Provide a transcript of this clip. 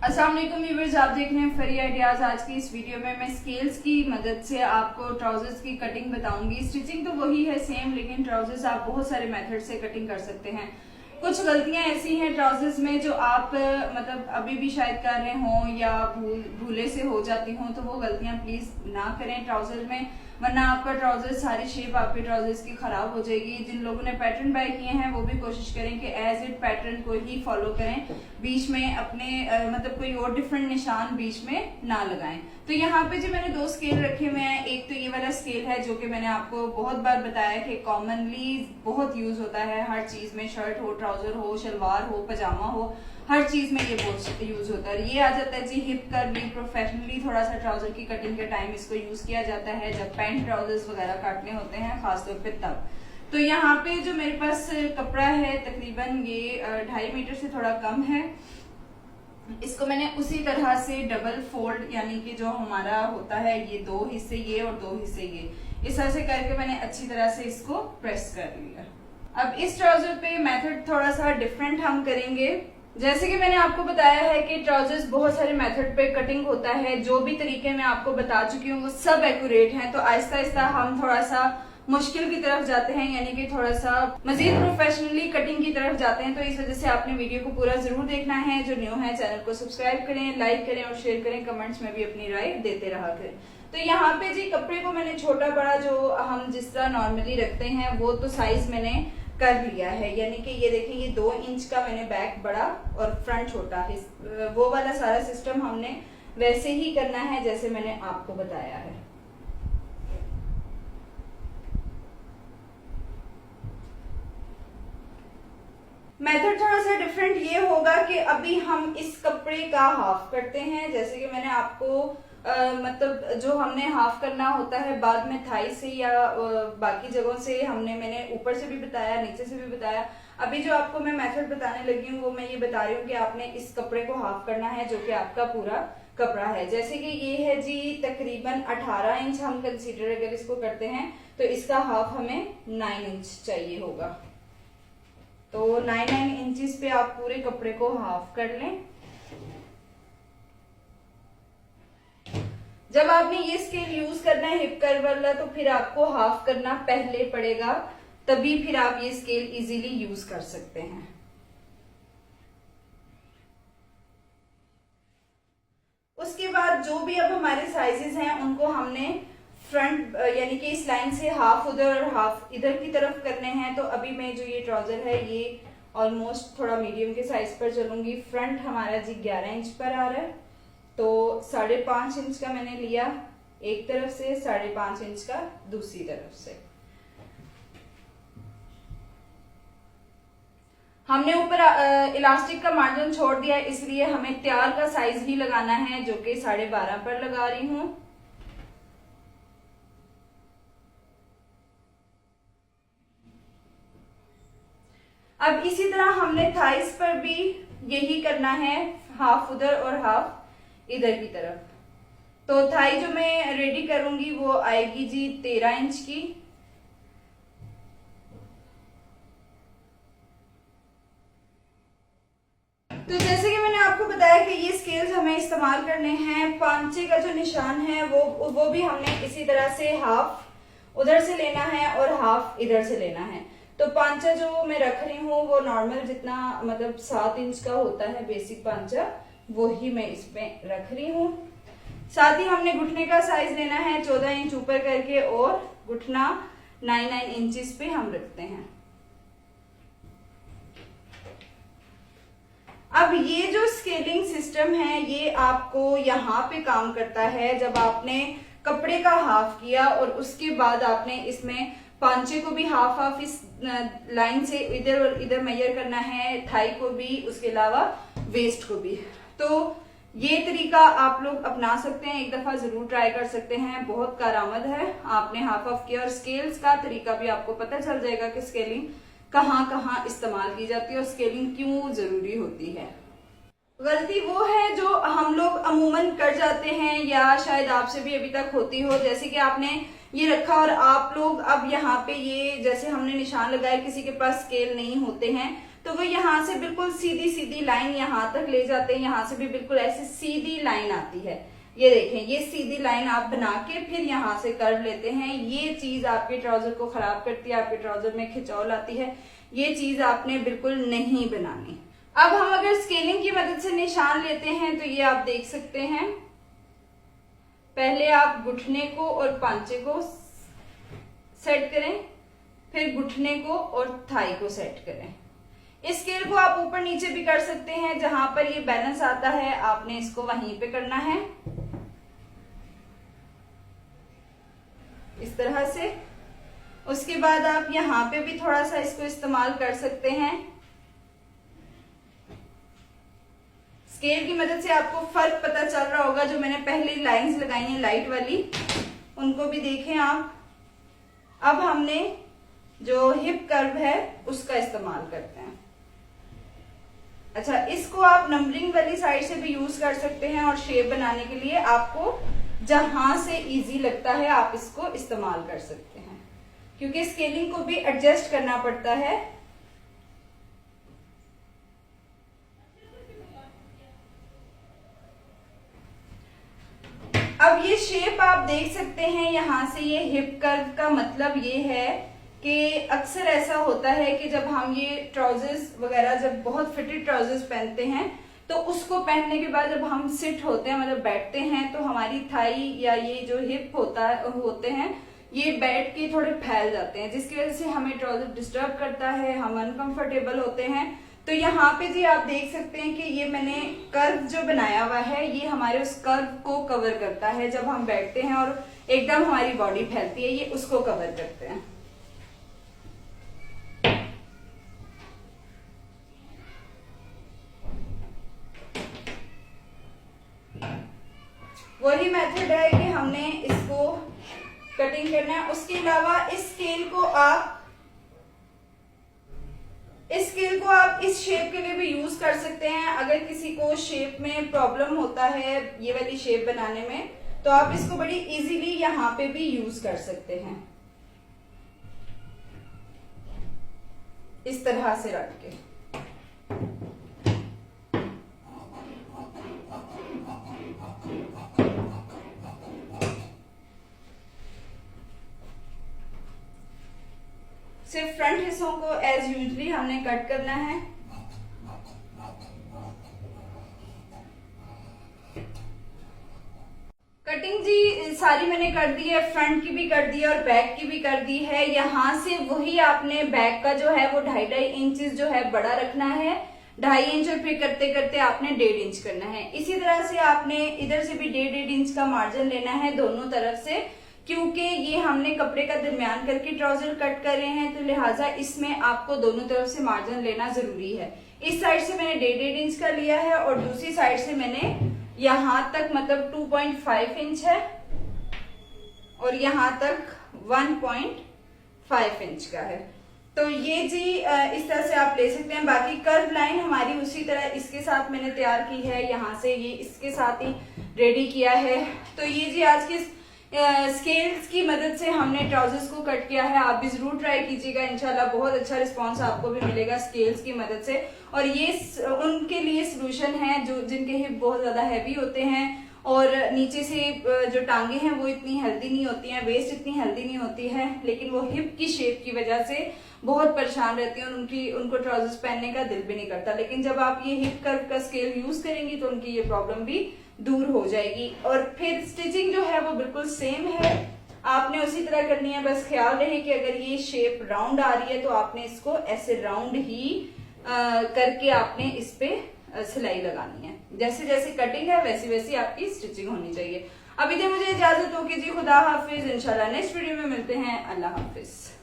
अस्सलाम वालेकुम व्यूअर्स, आप देख रहे हैं फरी आइडियाज। आज की इस वीडियो में मैं स्केल्स की मदद से आपको ट्राउजर्स की कटिंग बताऊंगी। स्टिचिंग तो वही है सेम, लेकिन ट्राउजर्स आप बहुत सारे मेथड से कटिंग कर सकते हैं। कुछ गलतियां ऐसी हैं ट्राउजर्स में जो आप मतलब अभी भी शायद कर रहे हों या भूले से हो जाती हों, तो वो गलतियां प्लीज ना करें ट्राउजर में, वरना आपका ट्राउजर सारी शेप आपके ट्राउजर्स की खराब हो जाएगी। जिन लोगों ने पैटर्न बाय किए हैं वो भी कोशिश करें कि एज इट पैटर्न को ही फॉलो करें, बीच में अपने मतलब कोई और डिफरेंट निशान बीच में ना लगाएं। तो यहाँ पे जो मैंने 2 स्केल रखे हुए हैं, एक तो ये वाला स्केल है जो कि मैंने आपको बहुत बार बताया कि कॉमनली बहुत यूज होता है हर चीज में, शर्ट हो, ट्राउजर हो, शलवार हो, पजामा हो, हर चीज में ये बहुत यूज होता है। ये आ जाता है जी हिप कर्ली। प्रोफेशनली थोड़ा सा ट्राउजर की कटिंग के टाइम इसको यूज किया जाता है, जब पैंट ट्राउजर्स वगैरह काटने होते हैं खासतौर पे तब। तो यहाँ पे जो मेरे पास कपड़ा है तकरीबन ये 2.5 मीटर से थोड़ा कम है। इसको मैंने उसी तरह से डबल फोल्ड, यानी कि जो हमारा होता है ये 2 हिस्से ये और 2 हिस्से ये, इस तरह से करके मैंने अच्छी तरह से इसको प्रेस कर लिया। अब इस ट्राउजर पे मेथड थोड़ा सा डिफरेंट हम करेंगे। जैसे कि मैंने आपको बताया है कि ट्राउजर्स बहुत सारे मेथड पे कटिंग होता है, जो भी तरीके मैं आपको बता चुकी हूँ वो सब एक्यूरेट हैं। तो आहिस्ता आहिस्ता हम थोड़ा सा मुश्किल की तरफ जाते हैं, यानी कि थोड़ा सा मजीद प्रोफेशनली कटिंग की तरफ जाते हैं। तो इस वजह से आपने वीडियो को पूरा जरूर देखना है। जो न्यू है चैनल को सब्सक्राइब करें, लाइक करें और शेयर करें, कमेंट्स में भी अपनी राय देते रहा करें। तो यहाँ पे जी कपड़े को मैंने छोटा बड़ा जो हम जिस तरह नॉर्मली रखते हैं वो तो साइज मैंने कर लिया है, यानी कि ये देखें ये 2 इंच का मैंने बैक बड़ा और फ्रंट छोटा है। वो वाला सारा सिस्टम हमने वैसे ही करना है जैसे मैंने आपको बताया है। मेथड थोड़ा सा डिफरेंट ये होगा कि अभी हम इस कपड़े का हाफ करते हैं, जैसे कि मैंने आपको मतलब जो हमने हाफ करना होता है बाद में थाई से या बाकी जगहों से मैंने ऊपर से भी बताया, नीचे से भी बताया। अभी जो आपको मैं मेथड बताने लगी हूँ वो मैं ये बता रही हूँ कि आपने इस कपड़े को हाफ करना है जो कि आपका पूरा कपड़ा है। जैसे कि ये है जी तकरीबन 18 इंच हम कंसीडर अगर इसको करते हैं तो इसका हाफ हमें 9 इंच चाहिए होगा। तो 9 इंचेस पे आप पूरे कपड़े को हाफ कर लें। जब आपने ये स्केल यूज करना है हिप कर्व वाला, तो फिर आपको हाफ करना पहले पड़ेगा, तभी फिर आप ये स्केल इजीली यूज कर सकते हैं। उसके बाद जो भी अब हमारे साइजेस हैं उनको हमने फ्रंट यानी कि इस लाइन से हाफ उधर और हाफ इधर की तरफ करने हैं। तो अभी मैं जो ये ट्राउजर है ये ऑलमोस्ट थोड़ा मीडियम के साइज पर चलूंगी। फ्रंट हमारा जी 11 इंच पर आ रहा है, तो 5.5 इंच का मैंने लिया एक तरफ से, 5.5 इंच का दूसरी तरफ से। हमने ऊपर इलास्टिक का मार्जिन छोड़ दिया, इसलिए हमें तैयार का साइज ही लगाना है जो कि 12.5 पर लगा रही हूं। अब इसी तरह हमने थाइस पर भी यही करना है, हाफ उधर और हाफ इधर की तरफ। तो थाई जो मैं रेडी करूंगी वो आएगी जी 13 इंच की। तो जैसे कि मैंने आपको बताया कि ये स्केल्स हमें इस्तेमाल करने हैं। पांचे का जो निशान है वो भी हमने इसी तरह से हाफ उधर से लेना है और हाफ इधर से लेना है। तो पांचा जो मैं रख रही हूँ वो नॉर्मल जितना मतलब 7 इंच का होता है बेसिक पांचा, वो ही मैं इसमें रख रही हूँ। साथ ही हमने घुटने का साइज लेना है 14 इंच ऊपर करके, और घुटना 9 इंचेस पे हम रखते हैं। अब ये जो स्केलिंग सिस्टम है ये आपको यहाँ पे काम करता है जब आपने कपड़े का हाफ किया और उसके बाद आपने इसमें पांचे को भी हाफ इस लाइन से इधर और इधर मेजर करना है, थाई को भी, उसके अलावा वेस्ट को भी। तो ये तरीका आप लोग अपना सकते हैं, एक दफा जरूर ट्राई कर सकते हैं, बहुत कारआमद है। आपने हाफ किया और स्केल्स का तरीका भी आपको पता चल जाएगा कि स्केलिंग कहाँ कहाँ इस्तेमाल की जाती है और स्केलिंग क्यों जरूरी होती है। गलती वो है जो हम लोग अमूमन कर जाते हैं, या शायद आपसे भी अभी तक होती हो, जैसे कि आपने ये रखा और आप लोग अब यहाँ पे ये जैसे हमने निशान लगाए, किसी के पास स्केल नहीं होते हैं तो वो यहाँ से बिल्कुल सीधी सीधी लाइन यहाँ तक ले जाते हैं, यहाँ से भी बिल्कुल ऐसे सीधी लाइन आती है। ये देखें, ये सीधी लाइन आप बना के फिर यहाँ से कर्व लेते हैं। ये चीज आपके ट्राउजर को खराब करती है, आपके ट्राउजर में खिंचाव लाती है। ये चीज आपने बिल्कुल नहीं बनानी। अब हम अगर स्केलिंग की मदद से निशान लेते हैं तो ये आप देख सकते हैं। पहले आप घुटने को और पांचे को सेट करें, फिर घुटने को और थाई को सेट करें। इस स्केल को आप ऊपर नीचे भी कर सकते हैं, जहां पर ये बैलेंस आता है आपने इसको वहीं पे करना है, इस तरह से। उसके बाद आप यहाँ पे भी थोड़ा सा इसको इस्तेमाल कर सकते हैं। स्केल की मदद से आपको फर्क पता चल रहा होगा, जो मैंने पहले लाइंस लगाई हैं लाइट वाली, उनको भी देखें आप। अब हमने जो हिप कर्व है उसका इस्तेमाल करते हैं। अच्छा, इसको आप नंबरिंग वाली साइड से भी यूज कर सकते हैं और शेप बनाने के लिए आपको जहां से इजी लगता है आप इसको इस्तेमाल कर सकते हैं, क्योंकि स्केलिंग को भी एडजस्ट करना पड़ता है। अब ये शेप आप देख सकते हैं, यहां से ये हिप कर्व का मतलब ये है कि अक्सर ऐसा होता है कि जब हम ये ट्राउजर्स वगैरह जब बहुत फिटेड ट्राउजर्स पहनते हैं तो उसको पहनने के बाद जब हम सिट होते हैं, मतलब बैठते हैं, तो हमारी थाई या ये जो हिप होते हैं ये बैठ के थोड़े फैल जाते हैं, जिसकी वजह से हमें ट्राउजर डिस्टर्ब करता है, हम अनकंफर्टेबल होते हैं। तो यहाँ पे जी आप देख सकते हैं कि ये मैंने कर्व जो बनाया हुआ है ये हमारे उस कर्व को कवर करता है। जब हम बैठते हैं और एकदम हमारी बॉडी फैलती है, ये उसको कवर करते हैं। वही मेथड है कि हमने इसको कटिंग करना है। उसके अलावा इस स्केल को आप इस शेप के लिए भी यूज कर सकते हैं। अगर किसी को शेप में प्रॉब्लम होता है ये वाली शेप बनाने में, तो आप इसको बड़ी इजीली यहाँ पे भी यूज कर सकते हैं, इस तरह से रख के। सिर्फ फ्रंट हिस्सों को एज यूजली हमने कट करना है। कटिंग जी सारी मैंने कर दी है, फ्रंट की भी कर दी है और बैक की भी कर दी है। यहाँ से वही आपने बैक का जो है वो 2.5 इंच जो है बड़ा रखना है, 2.5 इंच, और फिर करते करते आपने 1.5 इंच करना है। इसी तरह से आपने इधर से भी 1.5 इंच का मार्जिन लेना है दोनों तरफ से, क्योंकि ये हमने कपड़े का दरमियान करके ट्राउजर कट कर रहे हैं, तो लिहाजा इसमें आपको दोनों तरफ से मार्जिन लेना जरूरी है। इस साइड से मैंने 1.5 इंच का लिया है और दूसरी साइड से मैंने यहां तक मतलब 2.5 इंच है और यहां तक 1.5 इंच का है। तो ये जी इस तरह से आप ले सकते हैं। बाकी कर्व लाइन हमारी उसी तरह इसके साथ मैंने तैयार की है, यहाँ से ये इसके साथ ही रेडी किया है। तो ये जी आज की स्केल्स की मदद से हमने ट्राउजर्स को कट किया है। आप भी जरूर ट्राई कीजिएगा, इंशाल्लाह बहुत अच्छा रिस्पांस आपको भी मिलेगा स्केल्स की मदद से। और ये उनके लिए सोल्यूशन है जो जिनके हिप बहुत ज्यादा हैवी होते हैं और नीचे से जो टांगे हैं वो इतनी हेल्दी नहीं होती हैं, वेस्ट इतनी हेल्दी नहीं होती है, लेकिन वो हिप की शेप की वजह से बहुत परेशान रहती हैं और उनको ट्राउजर्स पहनने का दिल भी नहीं करता। लेकिन जब आप ये हिप कर्व का स्केल यूज करेंगी तो उनकी ये प्रॉब्लम भी दूर हो जाएगी। और फिर स्टिचिंग जो है वो बिल्कुल सेम है, आपने उसी तरह करनी है। बस ख्याल रहे कि अगर ये शेप राउंड आ रही है तो आपने इसको ऐसे राउंड ही करके आपने इस पे सिलाई लगानी है। जैसे जैसे कटिंग है वैसी वैसी आपकी स्टिचिंग होनी चाहिए। अभी दे मुझे इजाजत हो कि जी खुदा हाफिज, इंशाल्लाह नेक्स्ट वीडियो में मिलते हैं। अल्लाह हाफिज।